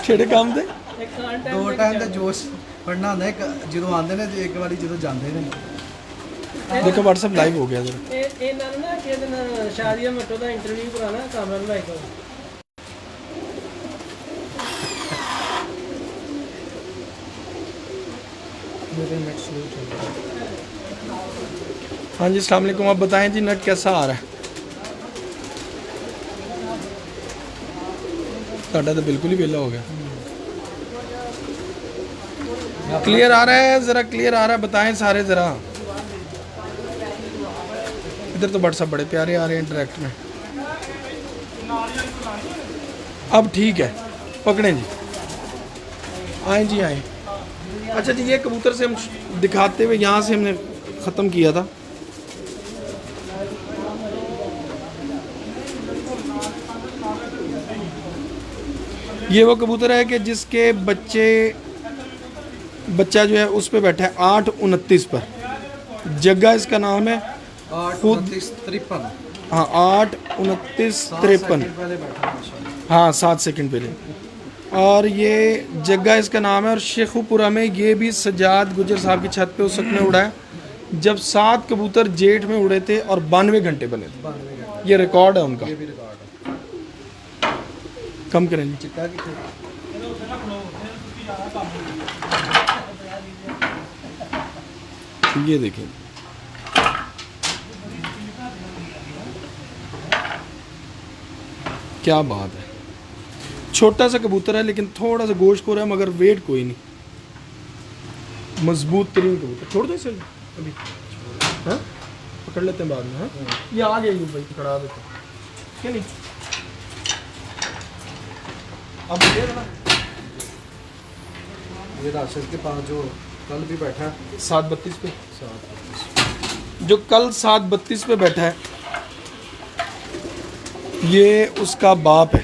ਕਿਹੜੇ ਕੰਮ ਦੇ? ਦੋ ਟਾਈਮ ਦਾ ਜੋਸ਼ ਪੜਨਾ ਹੁੰਦਾ ਜਦੋਂ ਆਉਂਦੇ ਨੇ ਤੇ ਇੱਕ ਵਾਰੀ ਜਦੋਂ ਜਾਂਦੇ ਨੇ। ਦੇਖੋ WhatsApp ਲਾਈਵ ਹੋ ਗਿਆ ਜਰਾ। ਇਹਨਾਂ ਨੂੰ ਨਾ ਕਿਸੇ ਦਿਨ ਸ਼ਾਦੀਆ ਮੱਟੋ ਦਾ ਇੰਟਰਵਿਊ ਕਰਾਣਾ ਕਾਮਰਾਨ ਭਾਈ ਕੋਲ। हाँ जी अस्सलाम वालेकुम। आप बताएं जी नेट कैसा आ रहा है? साढ़ा तो बिल्कुल ही वेला हो गया। क्लियर आ रहा है? ज़रा क्लियर आ रहा है बताएं सारे ज़रा। इधर तो WhatsApp बड़े प्यारे आ रहे हैं इंटरेक्ट में। अब ठीक है, पकड़ें जी, आए जी आए। अच्छा जी, ये कबूतर से हम दिखाते हुए यहाँ से हमने ख़त्म किया था। ये वो कबूतर है कि जिसके बच्चा जो है उस पे बैठा है 829 पर। जगह इसका नाम है 8:29:53। हाँ 8:29:53। हाँ 7 सेकंड पहले। और ये जगह इसका नाम है। और शेखुपुरा में ये भी सजाद गुजर साहब की छत पे उस वक्त में उड़ा है जब 7 कबूतर जेठ में उड़े थे और 92 घंटे बने थे। ये रिकॉर्ड है उनका। कम करें जी। ये देखें, क्या बात है। छोटा सा कबूतर है लेकिन थोड़ा सा गोश्त हो रहा है, मगर वेट कोई नहीं, मजबूत तरीन कबूतर। छोड़ दो इसे अभी, हाँ पकड़ लेते हैं बाद में। हाँ ये आ गया यूँ भाई, पकड़ा देते हैं क्या नहीं। अब ये राशिद के पास जो कल भी बैठा है 7:32 पे, जो कल 7:32 पे बैठा है ये उसका बाप है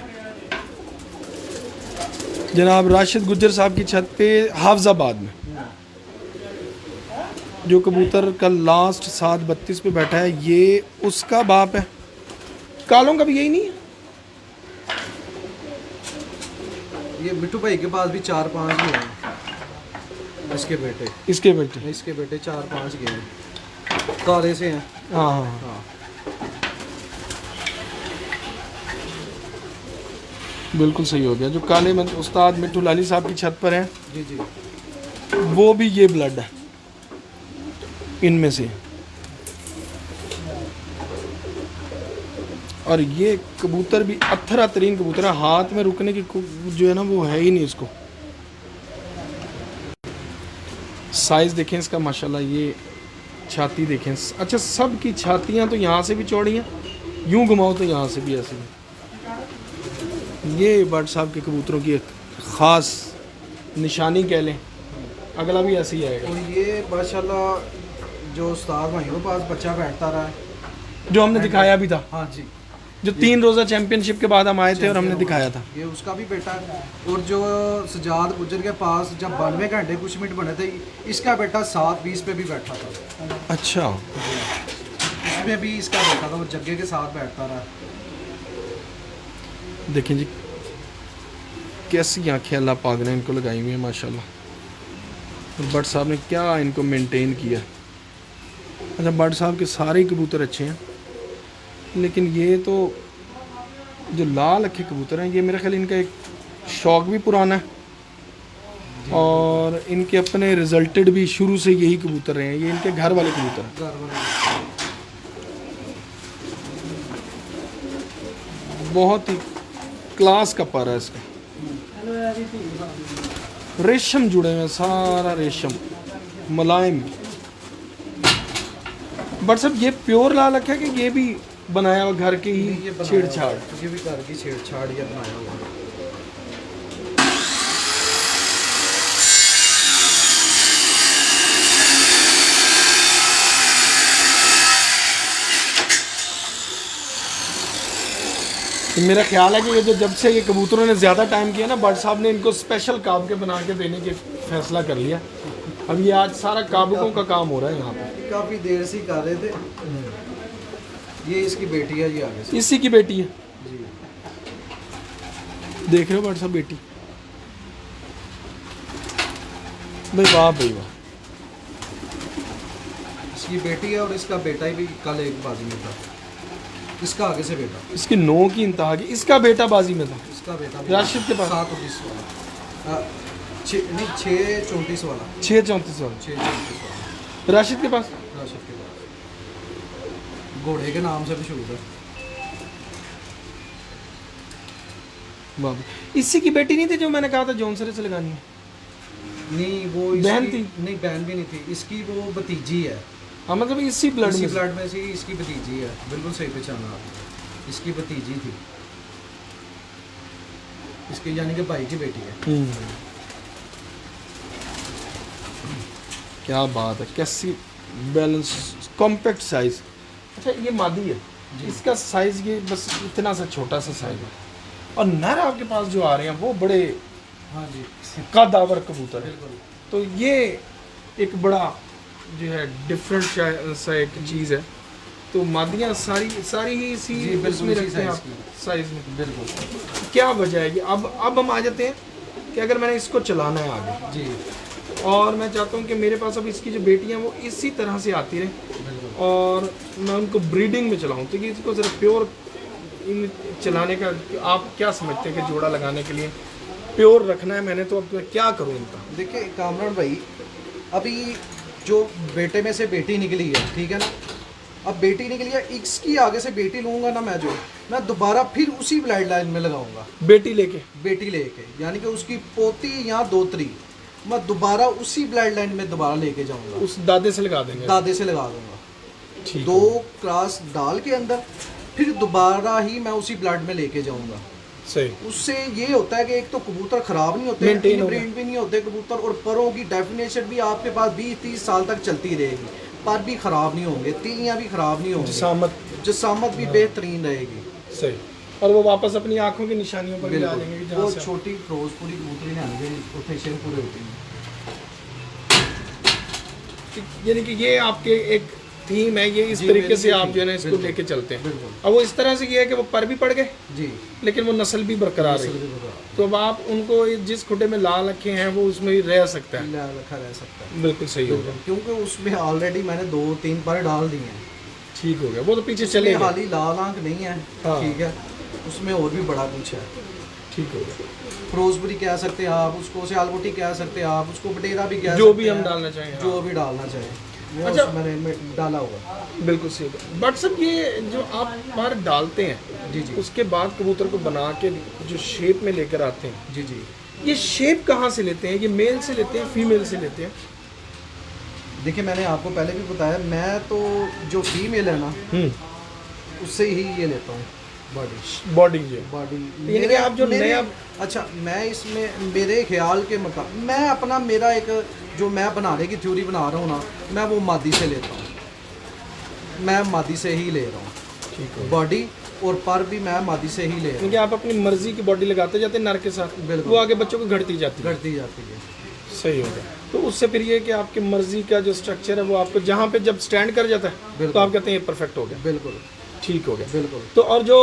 जनाब राशिद गुज्जर साहब की छत पे हाफजाबाद में। जो कबूतर कल लास्ट 7:32 पे बैठा है ये उसका बाप है। कालों का भी यही नहीं है? ये मिट्टू भाई के पास भी 4-5 ही हैं। इसके बेटे 4-5 गए हैं, काले से हैं। हाँ हाँ हाँ बिल्कुल सही हो गया। जो काले में उस्ताद मिट्टू लाली साहब की छत पर हैं जी जी, वो भी ये ब्लड है इनमें से। और ये कबूतर भी अथरा तरीन कबूतर है, हाथ में रुकने की जो है ना वो है ही नहीं इसको। साइज़ देखें इसका माशाल्लाह। ये छाती देखें। अच्छा सब की छातियाँ तो यहाँ से भी चौड़ी हैं, यूँ घुमाओ तो यहाँ से भी ऐसे भी। ये बट साहब के कबूतरों की एक ख़ास निशानी कह लें। अगला भी ऐसे ही आएगा। और ये माशाल्लाह जो उस्ताद भाइयों के पास बच्चा बैठता रहा है, जो हमने दिखाया भी था, हाँ जी, जो 3 रोज़ा चैम्पियनशिप के बाद हम आए थे और हमने दिखाया था, ये उसका भी बेटा है। और जो सजाद गुजर के पास जब 92 घंटे कुछ मिनट बने थे, इसका बेटा 7:20 पे भी बैठा था। अच्छा इसमें भी इसका बेटा था, वो जग्गे के साथ बैठता रहा। देखें जी कैसी आँखें अल्लाह पाक ने इनको लगाई हुई है माशाल्लाह। और भट्ट साहब ने क्या इनको मेंटेन किया। अच्छा भट्ट साहब के सारे ही कबूतर अच्छे हैं, लेकिन ये तो जो लाल अखे कबूतर हैं ये मेरे ख्याल इनका एक शौक़ भी पुराना है और इनके अपने रिजल्टेड भी शुरू से यही कबूतर रहे हैं। ये इनके घर वाले कबूतर हैं। बहुत ही क्लास का पारा है इसका। रेशम जुड़े हुए हैं, सारा रेशम मुलायम। बट सब ये प्योर लाल अखा है कि ये भी बनाया हुआ घर के ही छेड़छाड़? ये भी घर की छेड़छाड़ ये बनाया हुआ है। तो मेरा ख्याल है कि ये जो जब से ये कबूतरों ने ज़्यादा टाइम किया ना, भट्ट साहब ने इनको स्पेशल काब के बना के देने के फैसला कर लिया। अब ये आज सारा काबुकों का काम हो रहा है यहाँ पे। काफ़ी देर से कर रहे थे। ये इसकी बेटी है जी, आगे से इसी की बेटी है। जी। देख रहे हो भट्ट साहब बेटी? भाई वाह भाई वाह। इसकी बेटी है और इसका बेटा ही भी कल एक बाजी में था, इसका आगे से बेटा, इसकी 9 की इंतहा की, इसका बेटा बाजी में था, इसका बेटा राशिद के पास 7-19 वाला, 6-34 वाला, 6-34 वाला 6-34 वाला राशिद के पास। राशिद के पास घोड़े के नाम से मशहूर है। वाह भाई। इसी की बेटी नहीं थी जो मैंने कहा था जौनसरे से लगानी है? नहीं वो बहन इसकी- थी? नहीं बहन भी नहीं थी, इसकी वो भतीजी है, हाँ मतलब इसी ब्लड इसी में। ब्लड में से ही इसकी भतीजी है, बिल्कुल सही पहचाना आपने, इसकी भतीजी थी, इसके यानी कि भाई की बेटी है। क्या बात है, कैसी बैलेंस, कॉम्पैक्ट साइज। अच्छा ये मादी है, इसका साइज ये बस इतना सा छोटा सा साइज है, और नर आपके पास जो आ रहे हैं वो बड़े हाँ जी कदावर कबूतर है। बिल्कुल। तो ये एक बड़ा जो है डिफरेंट सा एक चीज़ है। तो मादियाँ सारी ही इसी जी, बिल्कुल उसमें इसी रखते हैं size आप, की। साइज में। बिल्कुल क्या वजह है कि अब हम आ जाते हैं कि अगर मैंने इसको चलाना है आगे, जी और मैं चाहता हूँ कि मेरे पास अब इसकी जो बेटियाँ वो इसी तरह से आती रहे बिल्कुल और मैं उनको ब्रीडिंग में चलाऊँ, तो कि इसको ज़रा प्योर इन चलाने का आप क्या समझते हैं कि जोड़ा लगाने के लिए प्योर रखना है मैंने, तो अब मैं क्या करूँ इनका? देखिए कामरान भाई, अभी जो बेटे में से बेटी निकली है, ठीक है ना, अब बेटी निकली है, इसकी आगे से बेटी लूँगा ना मैं दोबारा फिर उसी ब्लड लाइन में लगाऊंगा, बेटी लेके। बेटी लेके, यानी कि उसकी पोती या दोतरी मैं दोबारा उसी ब्लड लाइन में दोबारा लेके जाऊंगा, उस दादे से लगा देंगे। दादे से लगा दूंगा, ठीक 2 क्लास डाल के अंदर, फिर दोबारा ही मैं उसी ब्लड में लेके जाऊंगा। सही। उससे ये होता है कि एक तो कबूतर ख़राब नहीं होते, Maintain हो इनब्रीड भी नहीं होते कबूतर, और परों की डेफिनेशन भी आपके पास 20-30 साल तक चलती रहेगी, पर भी ख़राब नहीं होंगे, तीलियाँ भी ख़राब नहीं होंगी, जसामत भी बेहतरीन रहेगी। सही। और वो वापस अपनी आंखों की निशानियों पर भी आ जाएंगे कि बिल्कुल, जहाँ वो से छोटी फिरोजपुरी कबूतरी ने आगे उठे शेर पूरे होती हैं। यानी कि ये आपके एक थीम है, ये इस जी, तरीके से बिल्कुल, आप जो है ना इसको बिल्कुल, लेके चलते हैं। बिल्कुल। अब वो इस तरह से ये है कि वो पर भी पड़ गए जी लेकिन वो नस्ल भी बरकरार है। तो अब आप उनको जिस खुटे में ला रखे हैं वो उसमें भी रह सकता है। रखा रह सकता है, बिल्कुल सही होगा, क्योंकि उसमें ऑलरेडी मैंने 2-3 पर डाल दिए हैं, ठीक हो गया। वो तो पीछे उसमें चलेगा, हाली लाल आंख नहीं है, हाँ। ठीक है, उसमें और भी बड़ा कुछ है, ठीक हो गया। फिरोजपुरी कह सकते हैं आप उसको, सियालकोटी कह सकते हैं आप उसको, बटेरा भी कह जो सकते भी हम हैं, डालना चाहें, जो भी डालना चाहें वो अच्छा। मैंने इनमें डाला हुआ। बिल्कुल सही होगा। बट सब ये जो आप पर डालते हैं जी जी उसके बाद कबूतर को बना के जो शेप में लेकर आते हैं, जी जी ये शेप कहाँ से लेते हैं? ये मेल से लेते हैं, फीमेल से लेते हैं? देखिए मैंने आपको पहले भी बताया, मैं तो जो फीमेल है ना उससे ही ये लेता हूँ बॉडी जो है। बॉडी। यानी कि आप जो नया, अच्छा मैं इसमें मेरे ख्याल के मुताबिक मैं अपना मेरा एक जो मैं बनाने की थ्योरी बना रहा हूँ ना, मैं वो मादी से लेता हूँ, मैं मादी से ही ले रहा हूँ, ठीक है। बॉडी और पर भी मैं मादी से ही ले रहा क्योंकि आप अपनी मर्जी की बॉडी लगाते जाते हैं नर के साथ, बिल्कुल। वो आगे बच्चों को घटती जाती हूँ, है। घटती जाती है। सही हो गया। तो उससे फिर ये कि आपकी मर्जी का जो स्ट्रक्चर है वो आपको जहाँ पे जब स्टैंड कर जाता है तो बिल्कुल। आप कहते हैं ये परफेक्ट हो गया, बिल्कुल ठीक हो गया। बिल्कुल। तो और जो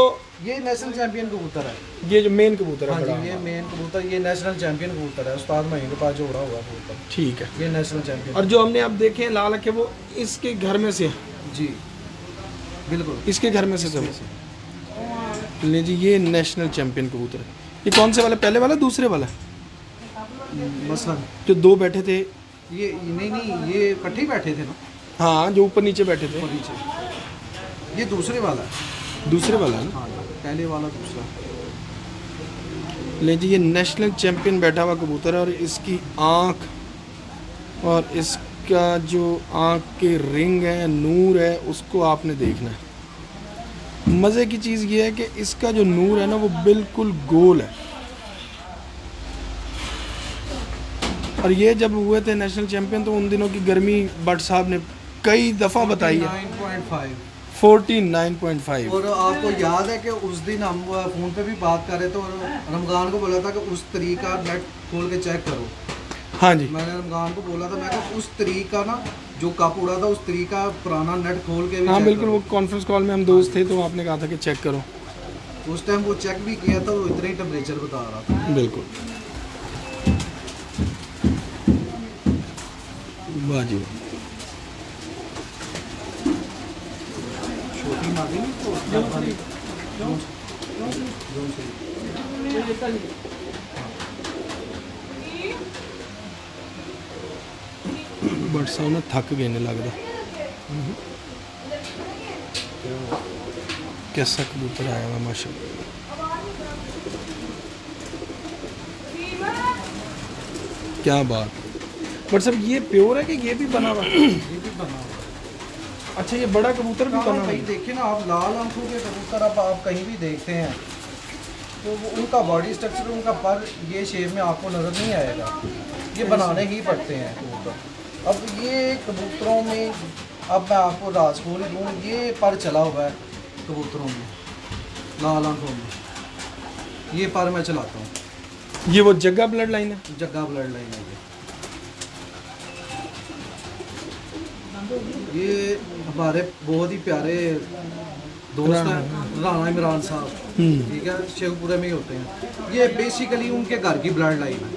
ये नेशनल चैंपियन कबूतर है, ये जो मेन कबूतर हाँ है जी, बड़ा ये मेन कबूतर, ये नेशनल चैंपियन कबूतर है, उस्ताद महीन के पास जोड़ा हुआ कबूतर, ठीक है। ये नेशनल चैंपियन। और जो हमने अब देखे हैं लाल अखे, वो इसके घर में से है। जी बिल्कुल, इसके घर में से सब ले जी। ये नेशनल चैंपियन कबूतर है। ये कौन से वाला, पहले वाला दूसरे वाला? मसलन जो 2 बैठे थे, ये नहीं ये इकट्ठे ही बैठे थे ना हाँ जो ऊपर नीचे बैठे थे, ऊपर नीचे, ये दूसरे वाला है। दूसरे वाला है ना? हाँ पहले वाला दूसरा। ले जी ये नेशनल चैंपियन बैठा हुआ कबूतर है, और इसकी आँख और इसका जो आँख के रिंग है, नूर है, उसको आपने देखना है। मज़े की चीज़ ये है कि इसका जो नूर है ना वो बिल्कुल गोल है। और ये जब हुए थे नेशनल चैंपियन तो उन दिनों की गर्मी भट्ट साहब ने कई दफ़ा बताई है, 9.5। 49.5। और आपको याद है कि उस दिन हम फ़ोन पे भी बात कर रहे थे और रमज़ान को बोला था कि उस तरीका नेट खोल के चेक करो। हाँ जी, मैंने रमज़ान को बोला था, मैं कि उस तरीका ना जो कप उड़ा था उस तरीका पुराना नेट खोल के भी हाँ check बिल्कुल। करो। वो कॉन्फ्रेंस कॉल में हम दोस्त थे तो आपने कहा था कि चेक करो। उस टाइम वो चेक भी किया था, वो इतना ही टेम्परेचर बता रहा था। बिल्कुल। वाह जी वाह। छोटी मादी नहीं तो बट साहब ना थक गए ने लगता। कैसा कबूतर आया हुआ माशाल्लाह। क्या बात। बट साहब ये प्योर है कि ये भी बना हुआ है? ये भी बना हुआ है। अच्छा ये बड़ा कबूतर भी बना हुआ भाई है? देखिए ना आप, लाल आंखों के कबूतर अब आप कहीं भी देखते हैं तो वो उनका बॉडी स्ट्रक्चर, उनका पर ये शेप में आपको नज़र नहीं आएगा, ये बनाने ही पड़ते हैं कबूतर। अब ये कबूतरों में, अब मैं आपको राज खोल दूँ, ये पर चला हुआ है कबूतरों में, लाल आंखों में, ये पर मैं चलाता हूँ। ये वो जग्गा ब्लड लाइन है? जग्गा ब्लड लाइन है ये हमारे बहुत ही प्यारे दोस्त हैं, राणा इमरान साहब, ठीक है, शेखपुरे में ही होते हैं। ये बेसिकली उनके घर की ब्लड लाइन है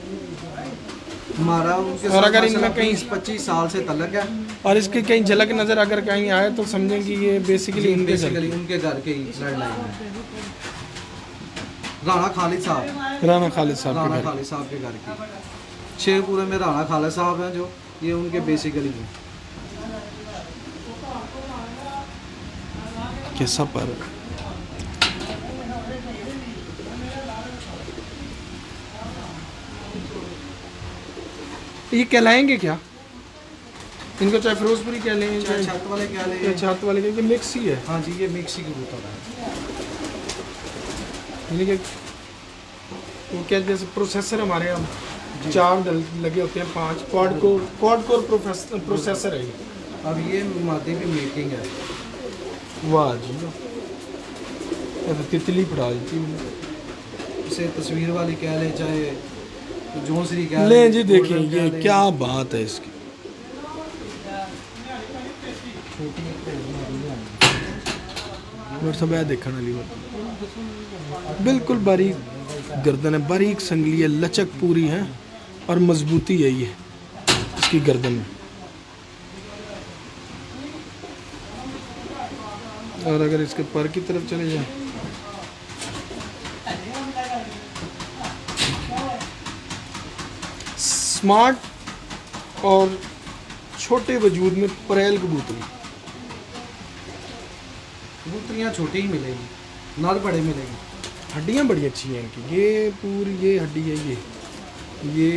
हमारा, उनके और अगर इनमें कहीं 25 साल से तलक है। और इसकी कहीं झलक नज़र अगर कहीं आए तो समझें कि ये बेसिकली उनके घर बेसिकली उनके घर के ही ब्लड लाइन है। राणा खालिद साहब, राणा खालिद साहब राणा के घर। खालिद साहब के घर की, शेखपुरे में राणा खालिद साहब हैं जो, ये उनके बेसिकली हैं। कैसा पर ये कहलाएंगे क्या? इनको चाहे फिरोजपुरी कह लें, चाहे चाहे छत वाले क्या ले, छात वाले के मिक्स ही है। हाँ जी, ये मिक्स ही कबूतर है। यानी कि वो क्या जैसे प्रोसेसर हमारे यहाँ 4 लगे होते हैं, 5 क्वाड कोर प्रोसेसर है ये। अब ये मादी की मेकिंग है। वाह जी वाह। ये तो तितली पड़ा देती है। इसे तस्वीर वाली कह ले, चाहे जोंसरी कह ले जी देखें गोल्डन कह ये ले। क्या बात है इसकी। और सब है देखने वाली बात, बिल्कुल बारीक गर्दन है, बारीक संगली है, लचक पूरी है और मजबूती है ये इसकी गर्दन में। और अगर इसके पर की तरफ चले जाए, स्मार्ट और छोटे वजूद में परेल कबूतरी। कबूतरियाँ छोटी ही मिलेगी, नर बड़े मिलेगी। हड्डियाँ बड़ी अच्छी हैं इनकी, ये पूरी ये हड्डी है, ये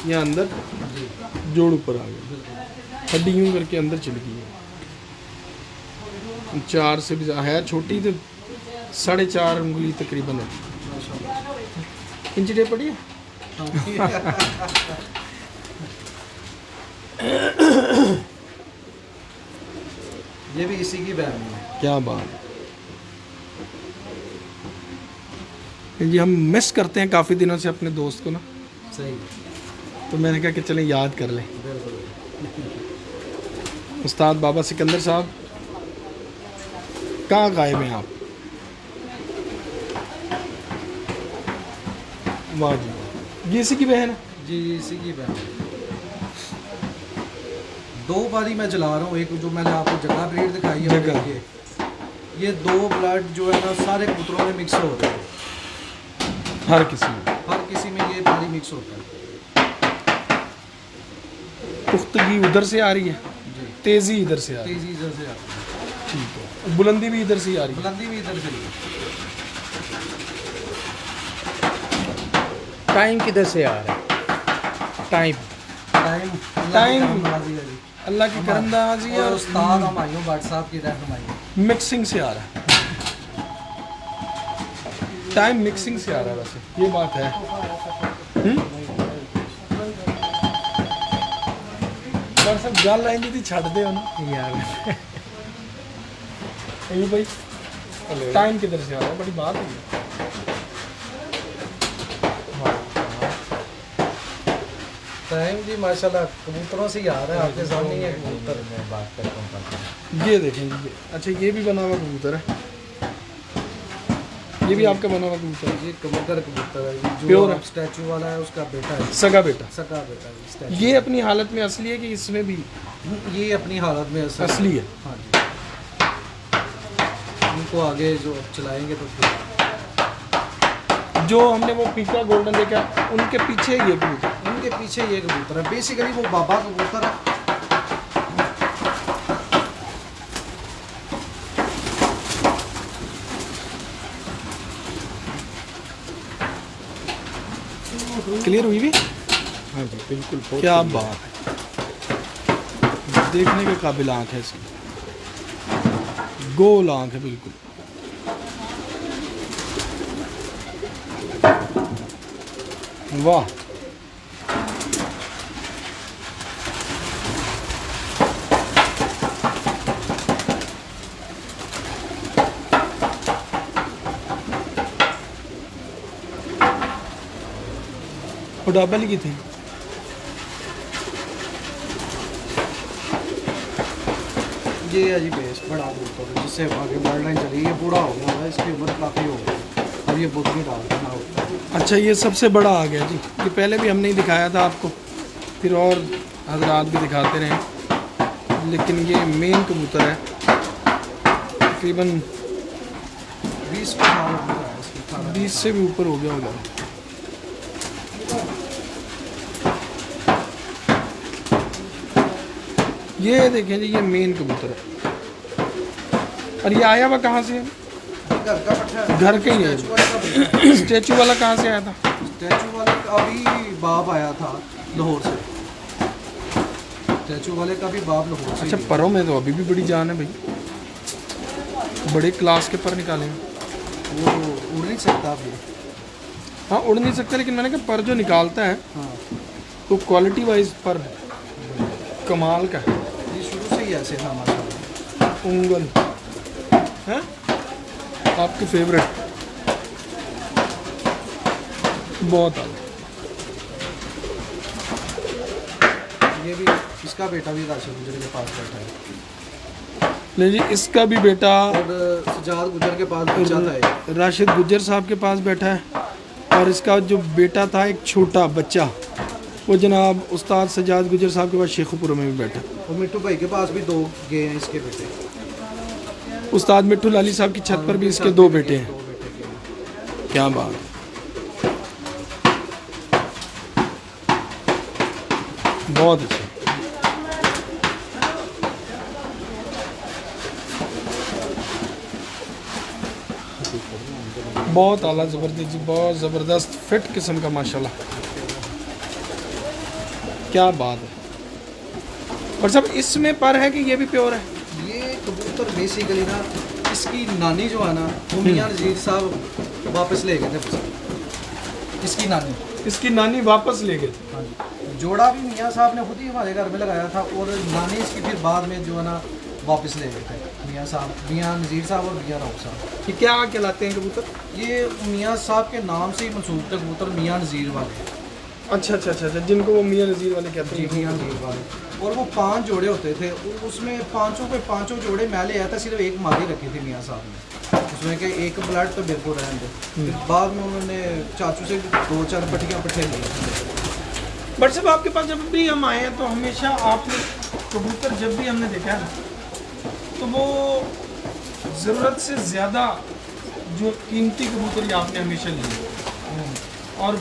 यहाँ अंदर जोड़ ऊपर आ गया, हड्डी यूँ करके अंदर चली गई है। 4 से भी है छोटी तो 4.5 उंगली तकरीबन है। इंच टेप पड़ी है। ये भी इसी की बहन है। क्या बात है जी। हम मिस करते हैं काफ़ी दिनों से अपने दोस्त को ना, सही, तो मैंने कहा कि चलें याद कर लें। बिल्कुल। उस्ताद बाबा सिकंदर साहब कहाँ गायब हैं आप? वाह जी, ये इसी की बहन है। जी इसी की बहन। 2 बारी मैं चला रहा हूँ, एक जो मैंने आपको जगह ब्रीड दिखाई है, जगह। ये 2 ब्लड जो है ना सारे कबूतरों में मिक्स हो रहे हैं, हर किसी में हर किसी में ये पानी मिक्स होता है। पुख्तगी उधर से आ रही है, जी, तेज़ी इधर से आ रही है। तेजी इधर से आती है, ठीक है, बुलंदी भी इधर से ही आ रही है। बुलंदी भी इधर से ही है। टाइम किधर से आ रहा है? टाइम टाइम टाइम नवाजी है जी, अल्लाह की करमदाजी है और और उस्ताद हमायूं भट्ट साहब की रहनुमाई। मिक्सिंग से आ रहा है। टाइम मिक्सिंग से आ रहा है, वैसे ये बात है। पर सब गल आएंगी थी छड़ दे ना यार। ये भाई टाइम किधर से आ रहा है, बड़ी बात है ये। टाइम जी माशाल्लाह कबूतरों से ही आ रहा है, आपके सामने ही है कबूतर। मैं बात करता हूँ। ये देखें जी, ये अच्छा ये भी बना हुआ कबूतर है। ये भी आपका बना हुआ कबूतर है? ये कबूतर कबूतर है, ये प्योर जो है? स्टैचू वाला है उसका बेटा है, सगा बेटा। सका बेटा है स्टैचू। ये अपनी हालत में असली है कि इसमें भी ये अपनी हालत में असली है? हाँ जी। इनको आगे जो चलाएंगे तो फिर जो हमने वो पीका गोल्डन देखा उनके पीछे ये कबूतर। उनके पीछे ये कबूतर है, बेसिकली वो बाबा कबूतर है। क्लियर हुई भी? हाँ जी बिल्कुल। क्या बात है, देखने के काबिल आँख है इसकी, गोल आँख है बिल्कुल। वाह, वो डबल की थी। ये है जी बेस बड़ा कबूतर, जिससे आगे ब्लड लाइन चली, ये बूढ़ा हो गया है, इसकी उम्र काफ़ी हो गई, अब ये बुत नहीं डालता ना होता। अच्छा, ये सबसे बड़ा आ गया जी। ये पहले भी हमने ही दिखाया था आपको, फिर और हजरात भी दिखाते रहे, लेकिन ये मेन कबूतर है। तकरीबन 20 साल हो गया है इसकी, 20 से भी ऊपर हो गया होगा। ये देखें जी, ये मेन कबूतर है। और ये आया हुआ कहाँ से है? घर का पट्टा है, घर के ही है। स्टैचू वाले का बेटा है। स्टैचू वाला कहाँ से आया था? स्टैचू वाले का भी बाप आया था लाहौर से, स्टैचू वाले का भी बाप लाहौर से। अच्छा, परों में तो अभी भी बड़ी जान है भाई, बड़े क्लास के पर निकाले हैं। वो उड़ नहीं सकता अभी। हाँ, उड़ नहीं सकते, लेकिन मैंने कहा पर जो निकालता है हाँ, तो क्वालिटी वाइज पर कमाल का है। ये शुरू से ही ऐसे था माशाल्लाह। उंगल है आपकी फेवरेट, बहुत आला। ये भी इसका बेटा भी राशिद गुजर के पास बैठा है, ले जी, इसका भी बेटा और सजाद गुजर के पास बच्चा था एक। राशिद गुजर साहब के पास बैठा है, और इसका जो बेटा था एक छोटा बच्चा, वो जनाब उस्ताद सजाद गुजर साहब के पास शेखुपुर में भी बैठा है। और मिट्टू भाई के पास भी 2 गए हैं इसके बेटे। उस्ताद मिट्टू लाली साहब की छत पर भी इसके 2 बेटे हैं। 2 बेटे के हैं। क्या बात, बहुत अच्छा। बहुत आला, ज़बरदस्त जी, बहुत ज़बरदस्त फिट किस्म का माशाल्लाह, क्या बात है। और सब इसमें पर है कि ये भी प्योर है? ये कबूतर बेसिकली ना, इसकी नानी जो है ना, वो मियाँ नज़ीर साहब वापस ले गए थे उसे। इसकी नानी, इसकी नानी वापस ले गए। हाँ जी, जोड़ा भी मियाँ साहब ने खुद ही हमारे घर में लगाया था, और नानी इसकी फिर बाद में जो है ना वापस ले गए थे मियाँ साहब, मियाँ नज़ीर साहब और मियाँ राव साहब। ये क्या कहलाते हैं कबूतर? ये मियाँ साहब के नाम से ही मंसूब थे कबूतर, मियाँ नज़ीर वाले। अच्छा अच्छा अच्छा अच्छा, जिनको वो मियाँ नज़ीर वाले कहते जी, हैं। मियाँ नज़ीर वाले। और वो 5 जोड़े होते थे, उसमें पाँचों जोड़े मैं ले आया था, सिर्फ एक मादी रखी थी मियाँ साहब ने, उसमें कि एक ब्लड तो बिल्कुल रहने दे। फिर बाद में उन्होंने चाचू से 2-4 पट्टियाँ पट्टे लिए। बट साहब, आपके पास जब भी हम आए हैं तो हमेशा आपने कबूतर जब भी हमने देखा है तो वो ज़रूरत से ज़्यादा जो कीमती कबूतर ये आपने हमेशा ली है, और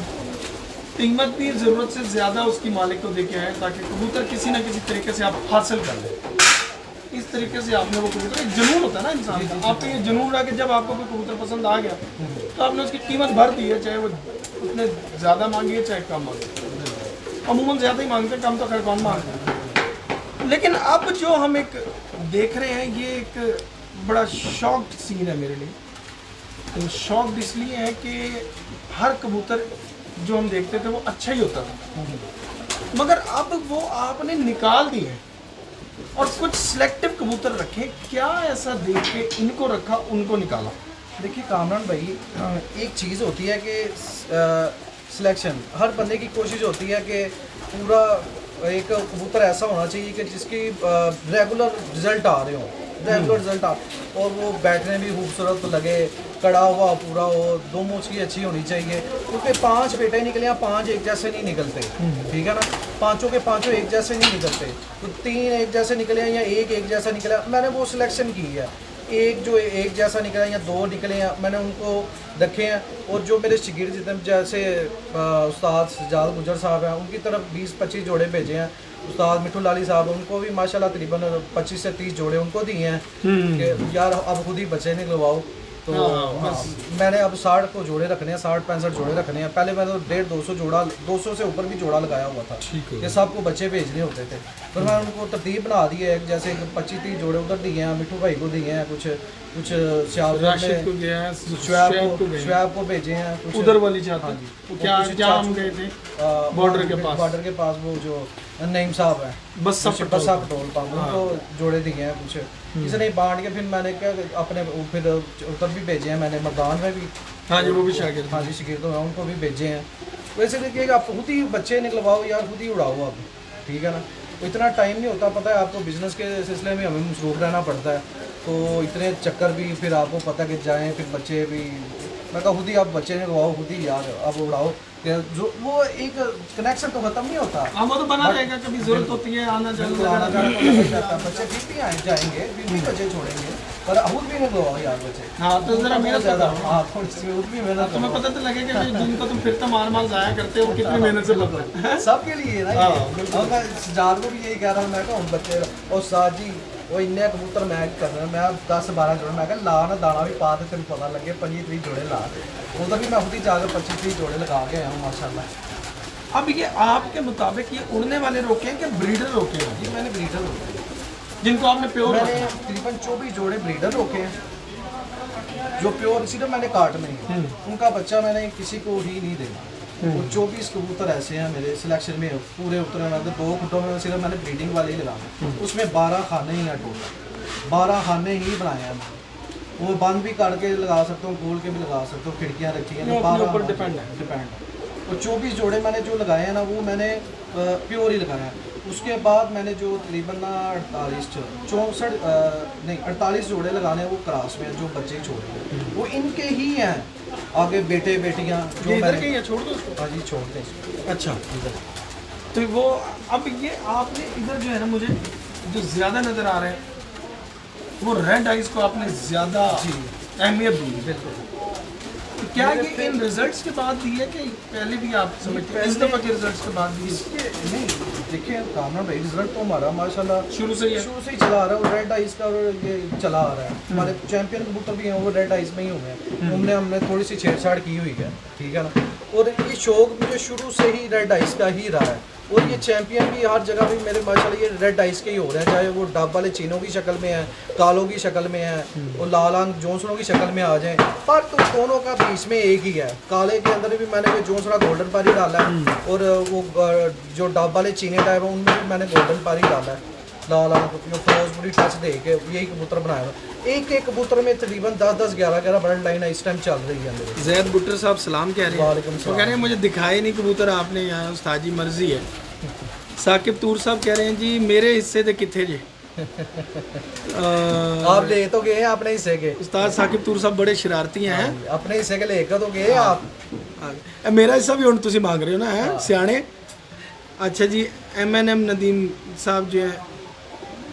कीमत भी ज़रूरत से ज़्यादा उसकी मालिक को देके आए, ताकि कबूतर किसी ना किसी तरीके से आप हासिल कर लें। इस तरीके से आपने वो कबूतर, एक जुनून होता है ना इंसान का, आपको ये जुनून रहा कि जब आपको कोई कबूतर पसंद आ गया तो आपने उसकी कीमत भर दी है, चाहे वो उतने ज़्यादा मांगी है चाहे कम मांगी। अमूमन ज़्यादा ही मांगते हैं, कम तो खैर कम मांगते हैं। लेकिन अब जो हम एक देख रहे हैं, ये एक बड़ा शॉक्ड सीन है मेरे लिए। शॉक्ड इसलिए है कि हर कबूतर जो हम देखते थे वो अच्छा ही होता था, मगर अब वो आपने निकाल दिए और कुछ सिलेक्टिव कबूतर रखे। क्या ऐसा देख के इनको रखा, उनको निकाला? देखिए कामरान भाई, एक चीज़ होती है कि सिलेक्शन, हर बंदे की कोशिश होती है कि पूरा एक कबूतर ऐसा होना चाहिए कि जिसकी रेगुलर रिजल्ट आ रहे हों, रेगुलर रिजल्ट आप और वो बैठने भी खूबसूरत लगे, कड़ा हुआ पूरा हो, दो मूंछ की अच्छी होनी चाहिए। क्योंकि 5 बेटे निकले हैं, 5 एक जैसे नहीं निकलते, ठीक है ना, पांचों के पांचों एक जैसे नहीं निकलते, तो 3 एक जैसे निकले हैं या एक जैसा निकला, मैंने वो सिलेक्शन की है। एक जो एक जैसा निकला या 2 निकले हैं, मैंने उनको रखे हैं। और जो मेरे शिगिर्द जितने जैसे उस्ताद सजाद गुजर साहब हैं, उनकी तरफ 20-25 जोड़े भेजे हैं। उस्ताद मिठू लाली साहब, उनको भी माशाल्लाह तकरीबन 25 से 30 जोड़े उनको दिए हैं कि यार अब खुद ही बच्चे निकलवाओ। तो मैंने अब 60 को जोड़े रखने हैं, 60-65 जोड़े रखने हैं। पहले मैंने 150-200 जोड़ा, 200 से ऊपर भी जोड़ा लगाया हुआ था, ये सबको बच्चे भेजने होते थे। फिर मैंने उनको तरतीब बना दी है, जैसे 25-30 जोड़े उधर दिए हैं, मिठू भाई को दिए हैं, कुछ राशिद को गया है, शुएब को भेजे हैं, कुछ उधर वाली चाहते हाँ जी, वो क्या हम गए थे बॉर्डर के पास वो जो नईम साहब हैं, बस्सा पेट्रोल पंप, उनको जोड़े दिए हैं कुछ। इसने बांट के फिर मैंने क्या अपने फिर उधर भी भेजे हैं, मैंने मैदान में भी, हाँ जी वो भी शागिर्द, हाँ जी शिगिर्द हैं, उनको भी भेजे हैं। वैसे देखिए आप खुद ही बच्चे निकलवाओ यार, खुद ही उड़ाओ आप, ठीक है ना। तो इतना टाइम नहीं होता, पता है आपको, बिजनेस के सिलसिले में हमें मसरूफ रहना पड़ता है, तो इतने चक्कर भी फिर आपको पता कि जाएँ, फिर बच्चे भी, मैं कहा खुद ही आप बच्चे निकलवाओ, खुद ही यार आप उड़ाओ, जो वो एक कनेक्शन तो खत्म नहीं होता। हाँ वो तो बना रहेगा, कभी जरूरत होती है आना जाना बच्चे फिर भी जाएंगे, फिर भी बच्चे छोड़ेंगे, पर खुद भी निकलवाओ यार बच्चे। हाँ तो जरा मेहनत ज़्यादा, हाँ थोड़ी सी खुद भी मेहनत, तुम्हें पता तो लगेगा कि जिनको तुम फिर तो माल जाया करते हो कितनी मेहनत से बनता है सबके लिए ना। और मैं सजाद को भी यही कह रहा हूँ, मैं कहूँ बच्चे और साथ जी वो इन्ने कबूतर मैं कर रहा, मैं 10-12 जोड़े, मैं कहा ला ना दाना भी पा, तेन पता लगे 25-30 जोड़े ला, उधर भी मैं खुद ही जाकर 25-30 जोड़े लगा के आया हूँ माशाल्लाह। अब ये आपके मुताबिक ये उड़ने वाले रोके हैं कि ब्रीडर रोके हैं? जी मैंने ब्रीडर रोके, जिनको आपने प्योर, मैंने तकरीबन 24 जोड़े ब्रीडर रोके हैं, जो प्योर सिर्फ मैंने काट में ही, उनका बच्चा मैंने किसी को ही नहीं देना। और 24 कबूतर ऐसे हैं मेरे सिलेक्शन में, पूरे उतरे में 2 फुटों में सिर्फ मैंने ब्रीडिंग वाले ही लगाए, उसमें 12 खाने ही हैं टोटल, 12 खाने ही बनाए हैं। वो बंद भी करके लगा सकता हूँ, खोल के भी लगा सकता हूँ, खिड़कियाँ रखी हैं, 12 ऊपर डिपेंड है। और 24 जोड़े मैंने जो लगाए हैं ना, वो मैंने प्योर ही लगाया है। उसके बाद मैंने जो तकरीबन 48 जोड़े लगाने हैं, वो क्रॉस में जो बच्चे छोड़े हैं, वो इनके ही हैं। आगे बेटे बेटियां जो इधर के हैं, छोड़ दो उसको। हाँ जी छोड़ दें इसको। अच्छा तो वो अब ये आपने इधर जो है ना, मुझे जो ज़्यादा नज़र आ रहे हैं वो रेड आइज को आपने ज़्यादा अहमियत दी। बिल्कुल। तो क्या ये इन रिजल्ट्स के बाद दी है कि पहले भी आप समझते हैं इस दफ़ा के रिजल्ट्स के बाद दी है? नहीं देखिए कामरान भाई, रिजल्ट तो हमारा माशाल्लाह शुरू से ही चला आ रहा है, और रेड आइज का और ये चला आ रहा है। हमारे चैंपियन कबूतर भी हैं वो रेड आइज में ही हुए हैं, हमने थोड़ी सी छेड़छाड़ की हुई है, ठीक है ना। और ये शौक मुझे शुरू से ही रेड आइज का ही रहा है, और ये चैंपियन भी हर जगह भी मेरे माशाल्लाह ये रेड आइस के ही हो रहे हैं, चाहे वो डब वाले चीनों की शक्ल में है, कालों की शक्ल में है, और लाल आंख जोंसनों की शक्ल में आ जाए, पर तो दोनों का बीच में एक ही है। काले के अंदर भी मैंने जोंसना गोल्डन पारी डाला है, और वो जो डब वाले चीने टाइप है उनमें भी मैंने गोल्डन पारी डाला है, लाल आंख फिरोजपुरी टच दे के यही कबूतर बनाया हुआ। एक कबूतर में तकरीबन 10-10 11-11 बर्ड लाइन इस टाइम चल रही है मेरे। जैद बुट्टर साहब सलाम कह रहे हैं, वालेकुम वो कह रहे हैं मुझे दिखाए नहीं कबूतर आपने यहाँ, उस्ताद जी मर्जी है। साकिब तूर साहब कह रहे हैं जी मेरे हिस्से दे किथे जे आप ले तो गए अपने हिस्से के। उस्ताद साकिब तूर साहब बड़े शरारती हैं, अपने हिस्से के लेकर तो गए आप। मेरा हिस्सा भी हुण तुसी मांग रहे हो ना, है सियाने। अच्छा जी MNM नदीम साहब जो है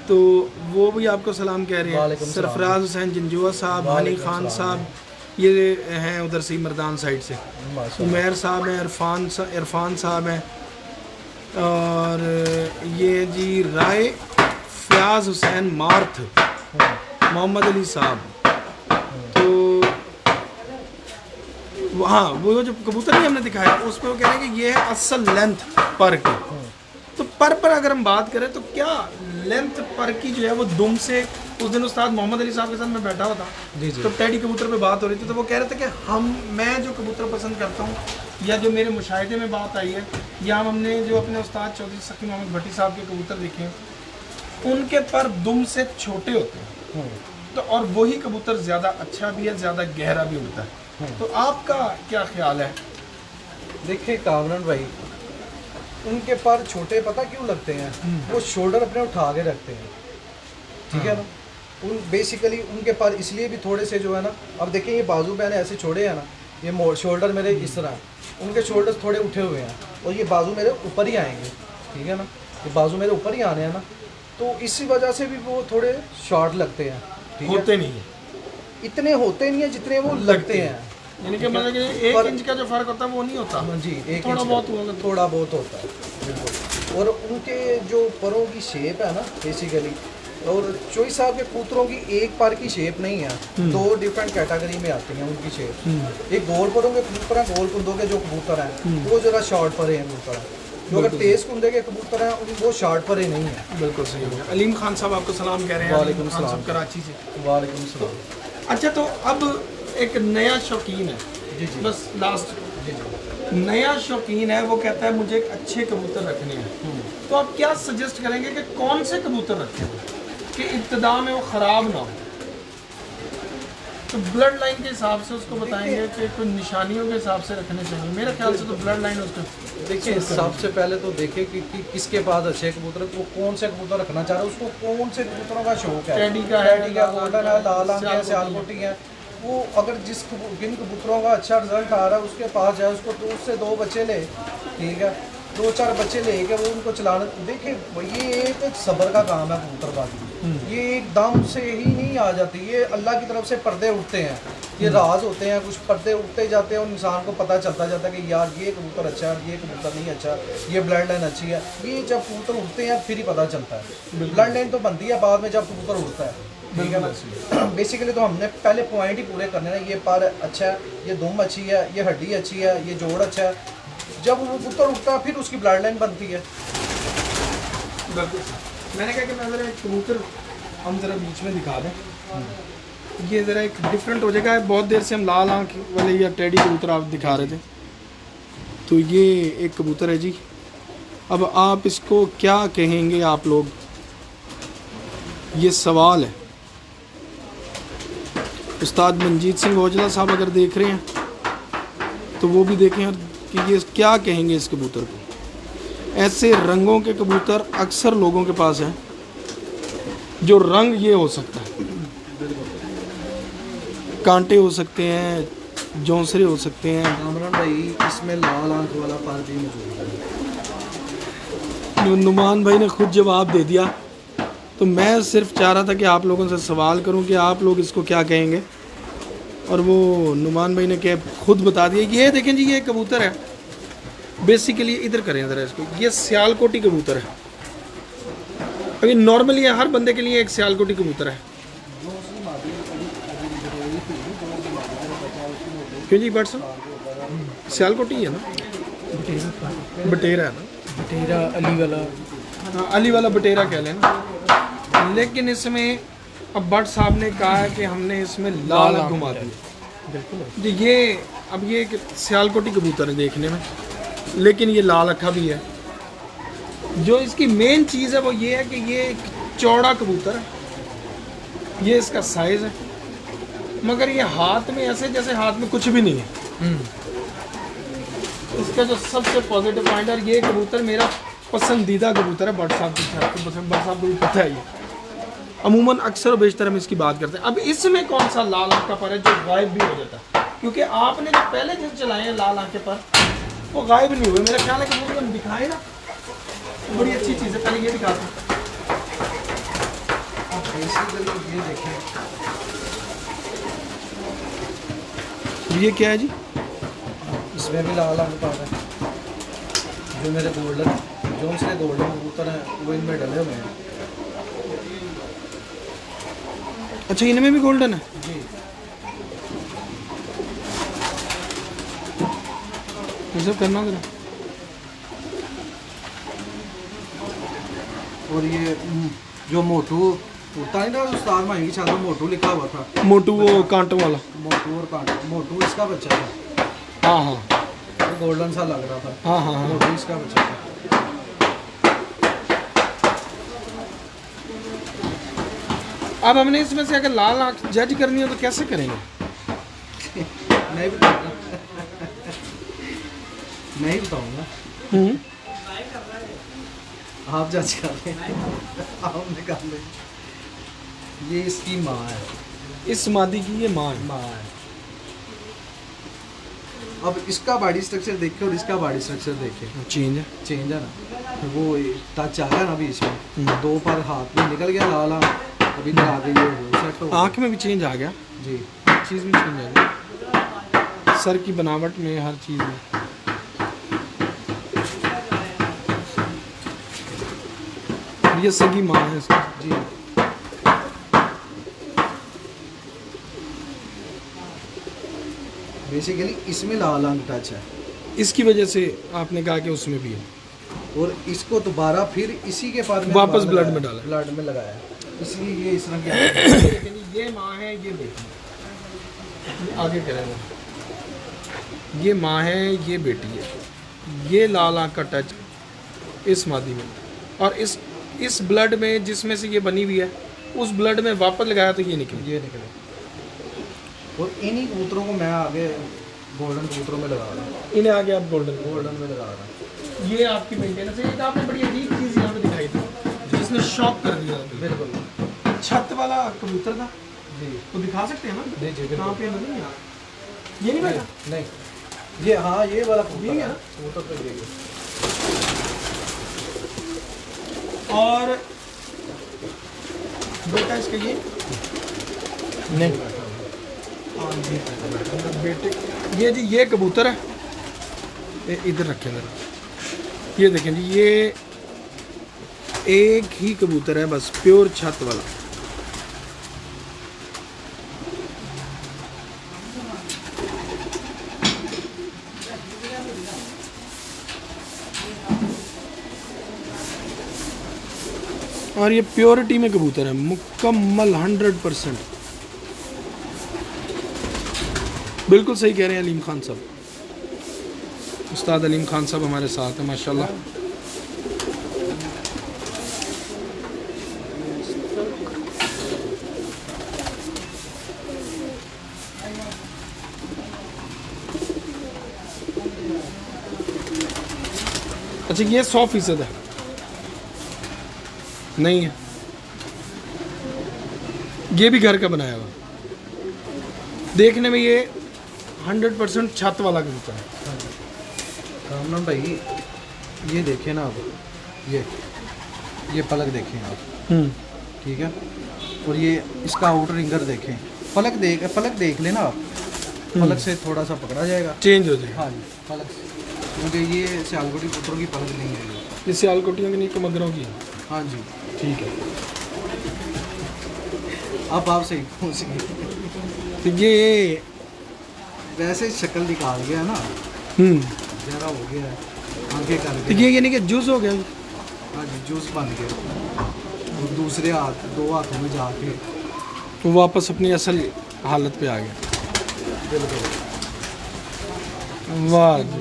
तो वो भी आपको सलाम कह रहे हैं। सरफराज हुसैन जंजुआ साहब, हानी खान साहब ये हैं उधर से मर्दान साइड से, उमैर साहब हैं, इरफान साहब हैं, और ये जी राय फयाज हुसैन मार्थ, मोहम्मद अली साहब। तो हाँ वो जो कबूतर भी हमने दिखाया उस पर वो कह रहे हैं कि ये है असल लेंथ पर की। तो पर अगर हम बात करें तो क्या लेंथ पर की जो है वो दुम से, उस दिन उस्ताद मोहम्मद अली साहब के साथ मैं बैठा हुआ था जी जी, तो टैडी कबूतर पे बात हो रही थी, तो वो कह रहे थे कि मैं जो कबूतर पसंद करता हूँ या जो मेरे मुशाहिदे में बात आई है, या हमने जो अपने उस्ताद चौधरी सखी मोहम्मद भट्टी साहब के कबूतर देखे हैं उनके पर दुम से छोटे होते हैं, तो और वही कबूतर ज़्यादा अच्छा भी है, ज़्यादा गहरा भी उड़ता है। तो आपका क्या ख्याल है? देखिए कामरान भाई, उनके पर छोटे पता क्यों लगते हैं, वो शोल्डर अपने उठा के रखते हैं, ठीक है ना। उन बेसिकली उनके पर इसलिए भी थोड़े से जो है ना, अब देखिए ये बाजू मैंने ऐसे छोड़े हैं ना, ये शोल्डर मेरे इस तरह हैं, उनके शोल्डर थोड़े उठे हुए हैं और ये बाजू मेरे ऊपर ही आएंगे, ठीक है ना, ये बाजू मेरे ऊपर ही आने हैं ना, तो इसी वजह से भी वो थोड़े शॉर्ट लगते हैं, ठीक है। होते नहीं है, इतने होते नहीं है जितने वो लगते हैं, यानी कि मतलब कि 1 इंच का जो फर्क होता है वो नहीं होता जी, एक थोड़ा इंच का बहुत होगा। थोड़ा बहुत होता है, बिल्कुल। और उनके जो परों की शेप है ना बेसिकली, और चोई साहब के कबूतरों की एक पर की शेप नहीं है, 2 डिफरेंट कैटेगरी में आती हैं उनकी शेप। एक गोल परों के कबूतर हैं, गोल कुंदों के जो कबूतर हैं वो जरा शॉर्ट परे हैं कबूतर हैं, जो अगर तेज कुंदे के कबूतर हैं वो शॉर्ट परे नहीं है। बिल्कुल सही हो गया। अलीम खान साहब आपको सलाम कह रहे हैं। वालेकुम अलीम खान सलाम। साहब कराची से। वालेकुम सलाम। अच्छा, तो अब एक नया शौकीन है, जी जी बस लास्ट जी जी। नया शौकीन है, वो कहता है मुझे एक अच्छे कबूतर रखने हैं, तो आप क्या सजेस्ट करेंगे कि कौन से कबूतर रखें कि इब्तदा में वो ख़राब ना हो? तो ब्लड लाइन के हिसाब से उसको बताएंगे कि कोई निशानियों के हिसाब से रखने चाहिए। मेरे ख्याल से तो ब्लड लाइन उसको देखिए सबसे पहले तो देखिए कि किसके पास अच्छे कबूतर है, वो कौन से कबूतर रखना चाह रहा है, उसको कौन से कबूतरों का शौक है। टेडी का है, टेडी का, गोल्डन है, लाल आंख है, सियालकोटी है। वो अगर जिन कबूतरों का अच्छा रिजल्ट आ रहा है उसके पास जाए, उसको 2 से 2 बच्चे ले, ठीक है, 2-4 बच्चे लेके वो उनको चलाना। देखिए ये एक सब्र का काम है कबूतरबाजी, ये एकदम से ही नहीं आ जाती, ये अल्लाह की तरफ से पर्दे उठते हैं, ये राज होते हैं, कुछ पर्दे उठते जाते हैं और इंसान को पता चलता जाता है कि यार ये कबूतर अच्छा है, ये कबूतर नहीं अच्छा, ये ब्लड लाइन अच्छी है। ये जब कबूतर उठते हैं फिर ही पता चलता है। ब्लड लाइन तो बनती है बाद में जब कबूतर उठता है, ठीक है ना। बेसिकली तो हमने पहले पॉइंट ही पूरे करने हैं, ये पर अच्छा है, ये दुम अच्छी है, ये हड्डी अच्छी है, ये जोड़ अच्छा है। जब वो कबूतर उठता है फिर उसकी ब्लड लाइन बनती है। मैंने कहा कि मैं ज़रा एक कबूतर हम ज़रा बीच में दिखा दें, ये ज़रा एक डिफरेंट हो जाएगा। बहुत देर से हम लाल आंख वाले या टेडी कबूतर आप दिखा रहे थे, तो ये एक कबूतर है जी। अब आप इसको क्या कहेंगे आप लोग, ये सवाल है। उस्ताद मंजीत सिंह औजला साहब अगर देख रहे हैं तो वो भी देखें और कि ये क्या कहेंगे इस कबूतर को। ऐसे रंगों के कबूतर अक्सर लोगों के पास हैं, जो रंग ये हो सकता है, कांटे हो सकते हैं, जौंसरे हो सकते हैं। कामरान भाई इसमें लाल आंख वाला पर भी मौजूद है। नुमान भाई ने खुद जवाब दे दिया, तो मैं सिर्फ चाह रहा था कि आप लोगों से सवाल करूं कि आप लोग इसको क्या कहेंगे, और वो नुमान भाई ने क्या खुद बता दिया। ये देखें जी, ये कबूतर है बेसिकली, इधर करें ज़रा इसको, ये सियालकोटी कबूतर है। अभी नॉर्मली हर बंदे के लिए एक सियालकोटी कबूतर है। क्यों जी बट्स सियालकोटी है ना, बटेरा है ना, बटेरा अली वाला। हाँ, अली वाला बटेरा कह लेना। लेकिन इसमें अब भट्ट साहब ने कहा है कि हमने इसमें लाल आंख घुमा दी। बिल्कुल जी ये अब ये एक सियालकोटी कबूतर है देखने में, लेकिन ये लाल अखा भी है। जो इसकी मेन चीज़ है वो ये है कि ये एक चौड़ा कबूतर है, ये इसका साइज़ है, मगर ये हाथ में ऐसे जैसे हाथ में कुछ भी नहीं है। इसका जो सबसे पॉजिटिव पॉइंट है, ये कबूतर मेरा पसंदीदा कबूतर है भट्ट साहब की। भट्ट साहब को भी पता है, ये अमूमन अक्सर और बेशतर हम इसकी बात करते हैं। अब इसमें कौन सा लाल आंख का पर है जो गायब भी हो जाता है, क्योंकि आपने जो पहले दिन चलाए हैं लाल आंख के पर वो गायब नहीं हुए। मेरा ख्याल है कि वो हम दिखाए ना, बड़ी अच्छी चीज़ है। पहले ये दिखाते हैं, अब बेसिकली ये देखें, ये क्या है जी? इसमें भी लाल आंख पर है। जो मेरे गोल्डन, जो उसके गोल्डन कबूतर हैं वो इनमें डले हुए हैं। अच्छा, इनमें भी गोल्डन है जी, ये सब करना जरा। और ये जो मोटू उड़ता नहीं था उस्ताद माही की छाल में मोटू लिखा हुआ था, मोटू वो कांटों वाला। मोटू और कांटा, मोटू इसका बच्चा था, हाँ हाँ वो गोल्डन सा लग रहा था। हाँ हाँ हाँ। मोटू इसका बच्चा था। अब हमने इसमें से अगर लाल आंख जज करनी हो तो कैसे करेंगे? नहीं बताऊंगा, नहीं बताऊंगा, आप जज कर लें, आप निकाल लें। ये इसकी माँ है। इस मादी की ये माँ है। माँ है। अब इसका बॉडी स्ट्रक्चर देखे और इसका बॉडी स्ट्रक्चर देखे, चेंज है। चेंज है ना। वो टच आ गया ना बीच में, 2 पर हाथ में निकल गया लाल, अभी लगा के ये सेट हो आँख में भी चेंज आ गया, जी। चीज़ भी चेंज आ गई, सर की बनावट में, हर चीज़ में। और ये सगी माँ है इसकी। जी। बेसिकली इसमें लाल रंग टच है, इसकी वजह से आपने कहा कि उसमें भी है, और इसको दोबारा फिर इसी के बाद वापस ब्लड में डाला, ब्लड में लगाया, इसलिए ये इस रंग की। ये माँ है, ये बेटी। आगे करेंगे। ये माँ है, ये बेटी है। ये लाल आँख का टच इस मादी में, और इस ब्लड में जिसमें से ये बनी हुई है, उस ब्लड में वापस लगाया तो ये निकली। ये निकले। और इन्हीं कबूतरों को मैं आगे गोल्डन कबूतरों में लगा रहा हूँ, इन्हें आगे आप गोल्डन गोल्डन में लगा रहा हूँ। ये आपकी मेंटेनेंस है। एक आपने बड़ी अजीब चीज़ यहाँ पे दिखाई थी जिसने शॉक कर दिया। बिल्कुल। छत वाला कबूतर था, जी तो दिखा सकते हैं ना? जी जी कहाँ बिल्कुल। पे नजर नहीं आ रहा? ये नहीं बैठा? नहीं, ये हाँ ये वाला ये है ना? कबूतर तो ये है। और बेटा इसका ये नहीं। हाँ ये बेटे, ये जी ये कबूतर है। इधर रखें जरा, ये देखें जी, ये एक ही कबूतर है बस, प्योर छत वाला। और ये प्योरिटी में कबूतर है, मुकम्मल 100%। बिल्कुल सही कह रहे हैं अलीम खान साहब, उस्ताद अलीम खान साहब हमारे साथ हैं माशाल्लाह। अच्छा ये 100% है, नहीं है, ये भी घर का बनाया हुआ। देखने में ये 100% छत वाला कबूतर है। रामनाम भाई ये देखें ना आप, ये पलक देखें आप, ठीक है, और ये इसका आउटर रिंगर देखें, पलक देख लेना आप, पलक से थोड़ा सा पकड़ा जाएगा, चेंज हो जाएगा। हाँ जी पलक से, क्योंकि ये सियालकोटी कबूतरों की पलक नहीं है ये। ये सियालकोटियों की नहीं, कमगरों की है। हाँ जी ठीक है। अब आप सही पूछ गए। तो ये वैसे शक्ल निकाल गया ना, ज़रा हो गया है, आगे कर तो गया। ये यानी कि जूस हो गया। हाँ जी जूस बन गया, और दूसरे हाथ 2 हाथों में जाके तो वापस अपनी असल हालत पे आ गया। बिल्कुल। वाह जी।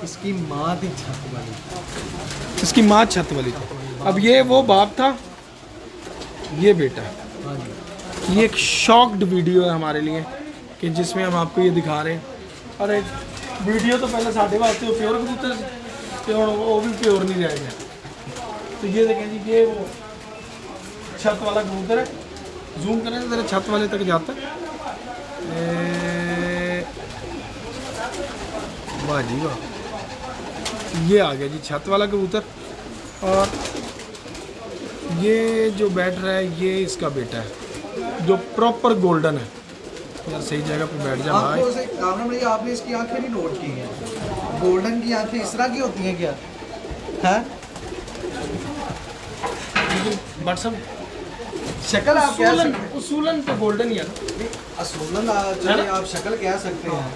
इसकी माँ थी छत वाली, इसकी माँ छत वाली थी। अब ये वो बाप था, ये बेटा है। हाँ जी। ये एक शॉक्ड वीडियो है हमारे लिए कि जिसमें हम आपको ये दिखा रहे हैं। और एक वीडियो तो पहले साढ़े वास्ते प्योर कबूतर से, और वो भी प्योर नहीं रह गया। तो ये देखें जी, ये वो छत वाला कबूतर है। जूम करें तो ज़रा छत वाले तक जाता है। वाह जी वाह, ये आ गया जी छत वाला कबूतर। और ये जो बैठ रहा है ये इसका बेटा है जो प्रॉपर गोल्डन है। यार सही जगह पे बैठ जा भाई। आपको कामरान भाई आपने इसकी आंखें नहीं नोट की हैं, गोल्डन की आंखें इस तरह की होती हैं क्या? हैं? बट सब शक्ल आप कह सकते हैं, उसूलन तो गोल्डन ही है ना। असूलन चलिए आप शक्ल कह सकते हैं,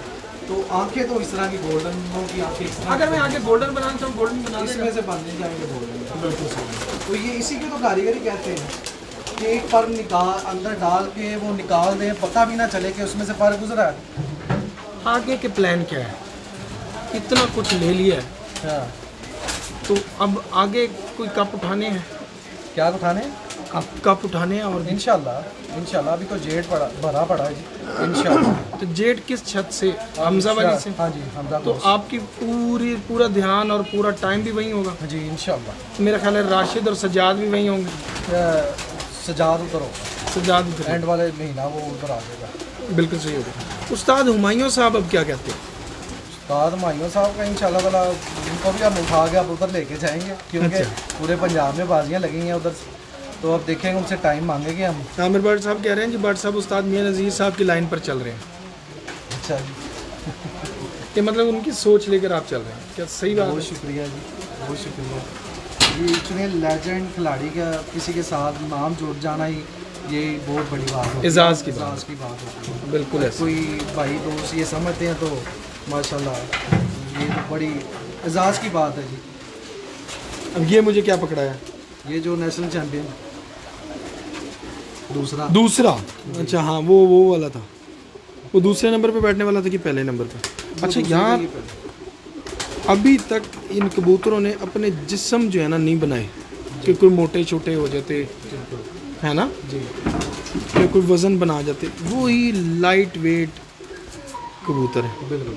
तो आंखें तो इस तरह की गोल्डन की आंखें इस तरह अगर मैं आगे गोल्डन बनाना चाहूँ गोल्डन बना इसमें से बन नहीं जाएंगे गोल्डन। बिल्कुल सही। तो ये इसी की तो कारीगरी कहते हैं कि एक पर निकाल अंदर डाल के वो निकाल दें, पता भी ना चले कि उसमें से पर गुजरा है। आगे के प्लान क्या है? इतना कुछ ले लिया है, हाँ। तो अब आगे कोई कप उठाने हैं, क्या उठाने? कप उठाने हैं। और इंशाल्लाह अभी तो जेट भरा पड़ा है जी, इंशाल्लाह। तो जेट किस छत से? हमजा वाली से। हाँ जी हमजा। तो आपकी पूरा ध्यान और पूरा टाइम भी वहीं होगा। जी इंशाल्लाह। मेरा ख्याल है राशिद और सजाद भी वहीं होंगे। सजाद उतर होगा। सज्जाद भी एंड वाले महीना वो उधर आ जाएगा। बिल्कुल सही होगा। उस्ताद हुमायूं साहब अब क्या कहते हैं? उस्ताद मायूं साहब का इंशाल्लाह वाला उनको भी हम उठा के अब उधर लेके जाएंगे, क्योंकि अच्छा। पूरे पंजाब में बाजियाँ लगी हैं उधर, तो अब देखेंगे, उनसे टाइम मांगेंगे हम। आमिर भट्ट साहब कह रहे हैं जी भट्ट साहब उस्ताद मियां नज़ीर साहब की लाइन पर चल रहे हैं। अच्छा जी, ये मतलब उनकी सोच लेकर आप चल रहे हैं, क्या सही बात बहुत है? शुक्रिया जी, बहुत शुक्रिया। ये इतने लेजेंड खिलाड़ी का किसी के साथ नाम जुड़ जाना ही ये बहुत बड़ी बात है, एजाज़ की बात। एजाज़ की बात होती है। बिल्कुल ऐसे। कोई भाई दोस्त ये समझते हैं तो माशाल्लाह ये तो बड़ी एजाज़ की बात है जी। अब ये मुझे क्या पकड़ाया? ये जो नेशनल चैम्पियन दूसरा दूसरा, अच्छा हाँ वो वाला था। वो दूसरे नंबर पे बैठने वाला था कि पहले नंबर पे? अच्छा, दूसरे यहाँ का ही पहले। अभी तक इन कबूतरों ने अपने जिस्म जो है ना नहीं बनाए कि कोई मोटे छोटे हो जाते, है ना जी कि कोई वज़न बना जाते, वो ही लाइट वेट कबूतर है। बिल्कुल।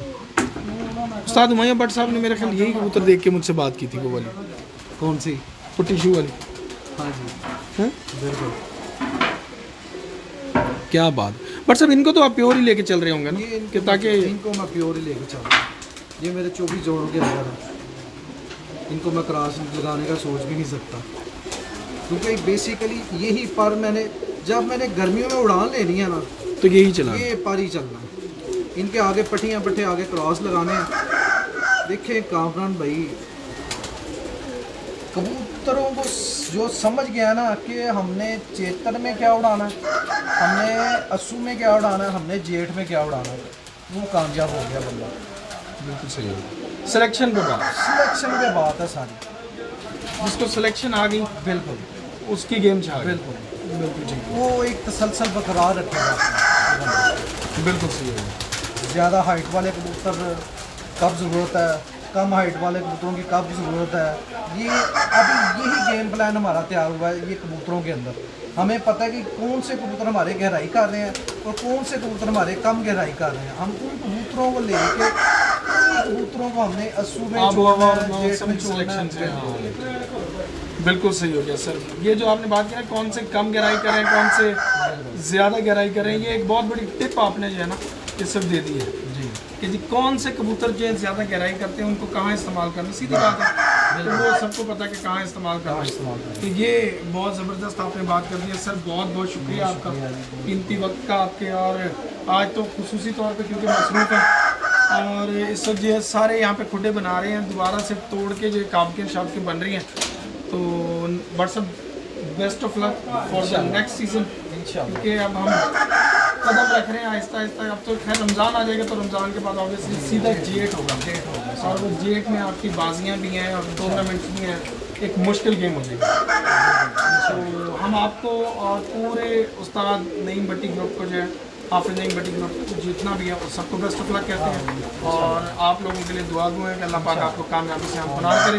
उस्ताद हुमायूं भट्ट साहब ने मेरे ख्याल यही कबूतर देख के मुझसे बात की थी, वो वाली कौन सी? वो टिशू वाली। हाँ जी, हैं? बिल्कुल। क्या बात। बट साहब इनको तो आप प्योर ही लेके चल रहे होंगे ना, ये कि ताकि इनको मैं प्योर ही लेके चल रहा हूँ। ये मेरे 24 जोड़ों के अंदर है, इनको मैं क्रॉस लगाने का सोच भी नहीं सकता, क्योंकि बेसिकली यही पर जब मैंने गर्मियों में उड़ान लेनी है ना, तो यही चला। ये पर ही चलना है। इनके आगे पट्टियाँ पट्टे आगे क्रॉस लगाने हैं। देखें कामरान भाई, कबूतरों को जो समझ गया ना कि हमने चेतर में क्या उड़ाना है, हमने अस्सू में क्या उड़ाना है, हमने जेठ में क्या उड़ाना है, वो कामयाब हो गया बंदा। बिल्कुल सही है। सिलेक्शन के बाद, सिलेक्शन के बात है सारी। जिसको सिलेक्शन आ गई बिल्कुल उसकी गेम छा गई। बिल्कुल बिल्कुल ठीक, वो एक तसलसल बरकरार रखेगा। बिल्कुल सही है। ज़्यादा हाइट वाले कबूतर कब ज़रूरत है, कम हाइट वाले कबूतरों की कब ज़रूरत है, ये अभी यही गेम प्लान हमारा तैयार हुआ है। ये कबूतरों के अंदर हमें पता है कि कौन से कबूतर हमारे गहराई कर रहे हैं और कौन से कबूतर हमारे कम गहराई कर रहे हैं। हम उन कबूतरों को लेके कबूतरों को हमने अस्सू में छोड़ना है, जेठ में छोड़ना है। बिल्कुल सही हो गया सर। ये जो आपने बात की ना कौन से कम गहराई करें कौन से ज़्यादा गहराई करें, ये एक बहुत बड़ी टिप आपने जो है ना ये सब दे दी है जी कि जी कौन से कबूतर जो है ज़्यादा गहराई करते हैं उनको कहाँ इस्तेमाल करना, सीधी बात है। तो वो सबको पता है कि कहाँ इस्तेमाल करना है। तो ये बहुत ज़बरदस्त आपने बात कर दी है सर, बहुत बहुत शुक्रिया आपका कीमती वक्त का आपके। और आज तो खुसूसी तौर पे क्योंकि मसरूफ़ है और इस वक्त जो है सारे यहाँ पे खुडे बना रहे हैं, दोबारा से तोड़ के जो काबके शाबके बन रही हैं। तो बट सब best of luck for the next season, क्योंकि अब हम कदम रख रहे हैं आहिस्ता आहिस्ता। अब तो खैर रमज़ान आ जाएगा तो रमज़ान के बाद ऑब्वियसली सीधा जेठ होगा और वो जेठ में आपकी बाजियाँ भी हैं और टूर्नामेंट्स भी हैं, एक मुश्किल गेम हो जाएगी। तो हम आपको और पूरे उस्ताद नईम भट्टी ग्रुप को जो है, हाफिज़ नईम भट्टी ग्रुप को जितना भी है उस सबको बेस्ट ऑफ लक कहते हैं। और आप लोगों के लिए दुआ गो है कि अल्लाह पाक आपको कामयाबी से हमकुनार करे।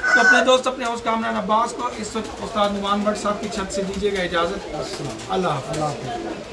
तो अपने दोस्त अपने होस्ट कामरान अब्बास को इस वक्त उस्ताद नुमान भट्ट साहब की छत से दीजिएगा इजाज़त। अल्लाह हाफ़िज़।